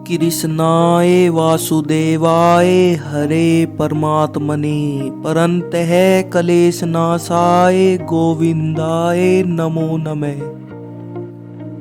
कृष्णाय वासुदेवाय हरे परमात्मने परन्तः क्लेशनाशाय गोविंदाय नमो नमः।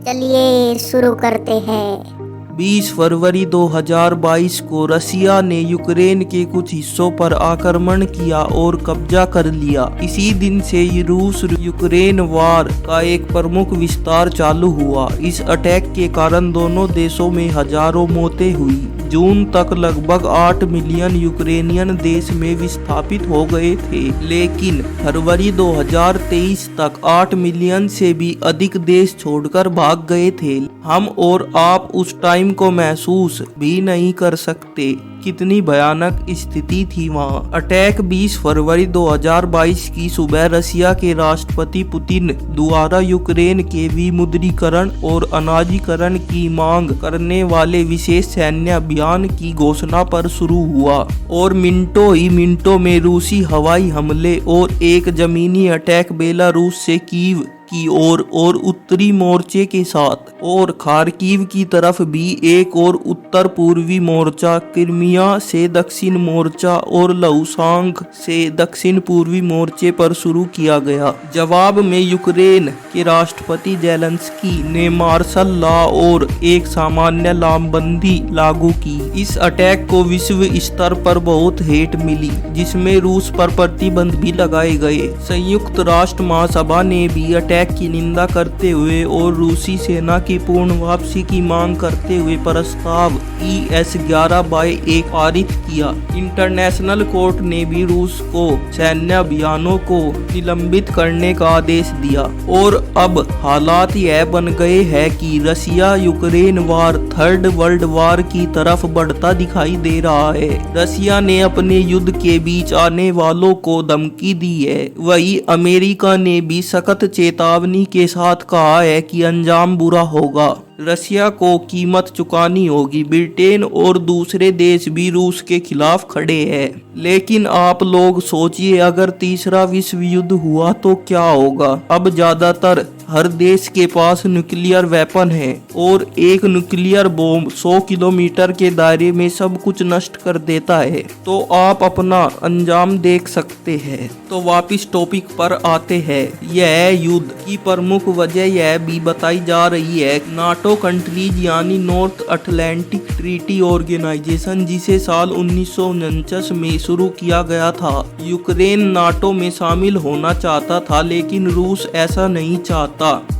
चलिए शुरू करते हैं। 20 फरवरी 2022 को रसिया ने यूक्रेन के कुछ हिस्सों पर आक्रमण किया और कब्जा कर लिया। इसी दिन से रूस यूक्रेन वार का एक प्रमुख विस्तार चालू हुआ। इस अटैक के कारण दोनों देशों में हजारों मौतें हुई। जून तक लगभग 8 मिलियन यूक्रेनियन देश में विस्थापित हो गए थे, लेकिन फरवरी 2023 तक 8 मिलियन से भी अधिक देश छोड़कर भाग गए थे। हम और आप उस टाइम को महसूस भी नहीं कर सकते कितनी भयानक स्थिति थी वहाँ। अटैक 20 फरवरी 2022 की सुबह रसिया के राष्ट्रपति पुतिन द्वारा यूक्रेन के विमुद्रीकरण और अनाजीकरण की मांग करने वाले विशेष सैन्य अभियान की घोषणा पर शुरू हुआ और मिनटों में रूसी हवाई हमले और एक जमीनी अटैक बेलारूस से कीव की ओर और उत्तरी मोर्चे के साथ और खार्किव की तरफ भी एक और उत्तर पूर्वी मोर्चा, क्रिमिया से दक्षिण मोर्चा और लुहांस्क से दक्षिण पूर्वी मोर्चे पर शुरू किया गया। जवाब में यूक्रेन के राष्ट्रपति जेलेंस्की ने मार्शल लॉ और एक सामान्य लामबंदी लागू की। इस अटैक को विश्व स्तर पर बहुत हेट मिली, जिसमें रूस पर प्रतिबंध भी लगाए गए। संयुक्त राष्ट्र महासभा ने भी अटैक की निंदा करते हुए और रूसी सेना की पूर्ण वापसी की मांग करते हुए प्रस्ताव ES-11/1 पारित किया। इंटरनेशनल कोर्ट ने भी रूस को सैन्य अभियानों को निलंबित करने का आदेश दिया और अब हालात यह बन गए हैं कि Russia Ukraine war third world war की तरफ बढ़ता दिखाई दे रहा है। रसिया ने अपने युद्ध के बीच आने वालों को धमकी दी है। वहीं अमेरिका ने भी सख्त चेतावनी के साथ कहा है कि अंजाम बुरा होगा। रसिया को कीमत चुकानी होगी। ब्रिटेन और दूसरे देश भी रूस के खिलाफ खड़े हैं। लेकिन आप लोग सोचिए, अगर तीसरा विश्व युद्ध हुआ तो क्या होगा? अब ज्यादातर हर देश के पास न्यूक्लियर वेपन है और एक न्यूक्लियर बॉम्ब 100 किलोमीटर के दायरे में सब कुछ नष्ट कर देता है, तो आप अपना अंजाम देख सकते हैं। तो वापिस टॉपिक पर आते हैं। यह युद्ध की प्रमुख वजह यह भी बताई जा रही है नाटो कंट्रीज यानी नॉर्थ अटलांटिक ट्रीटी ऑर्गेनाइजेशन, जिसे साल 1949 में शुरू किया गया था। यूक्रेन नाटो में शामिल होना चाहता था, लेकिन रूस ऐसा नहीं चाहता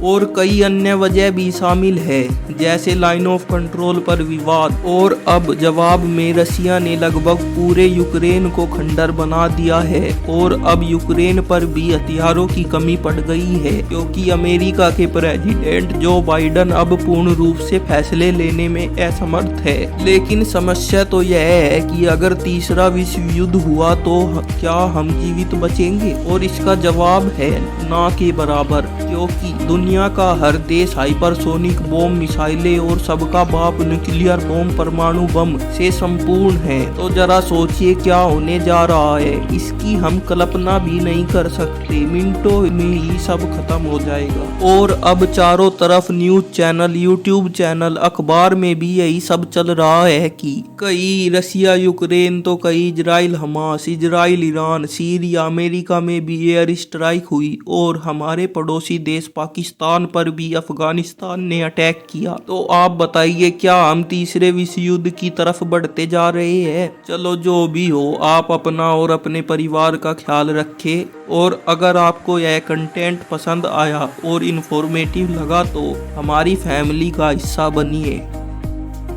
और कई अन्य वजह भी शामिल है, जैसे लाइन ऑफ कंट्रोल पर विवाद। और अब जवाब में रसिया ने लगभग पूरे यूक्रेन को खंडर बना दिया है और अब यूक्रेन पर भी हथियारों की कमी पड़ गई है, क्योंकि अमेरिका के प्रेसिडेंट जो बाइडन अब पूर्ण रूप से फैसले लेने में असमर्थ है। लेकिन समस्या तो यह है कि अगर तीसरा विश्व युद्ध हुआ तो क्या हम जीवित बचेंगे? और इसका जवाब है ना के बराबर, क्योंकि दुनिया का हर देश हाइपरसोनिक बम, मिसाइलें और सबका बाप न्यूक्लियर बम, परमाणु बम से संपूर्ण है। तो जरा सोचिए क्या होने जा रहा है। इसकी हम कल्पना भी नहीं कर सकते। मिनटों में ही सब खत्म हो जाएगा। और अब चारों तरफ न्यूज चैनल, यूट्यूब चैनल, अखबार में भी यही सब चल रहा है कि कई रसिया यूक्रेन तो कई Israel Hamas, Israel Iran, Syria, America में भी एयर स्ट्राइक हुई और हमारे पड़ोसी देश पाकिस्तान पर भी अफगानिस्तान ने अटैक किया। तो आप बताइए, क्या हम तीसरे विश्व युद्ध की तरफ बढ़ते जा रहे हैं? चलो जो भी हो, आप अपना और अपने परिवार का ख्याल रखें। और अगर आपको यह कंटेंट पसंद आया और इन्फॉर्मेटिव लगा तो हमारी फैमिली का हिस्सा बनिए।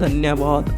धन्यवाद।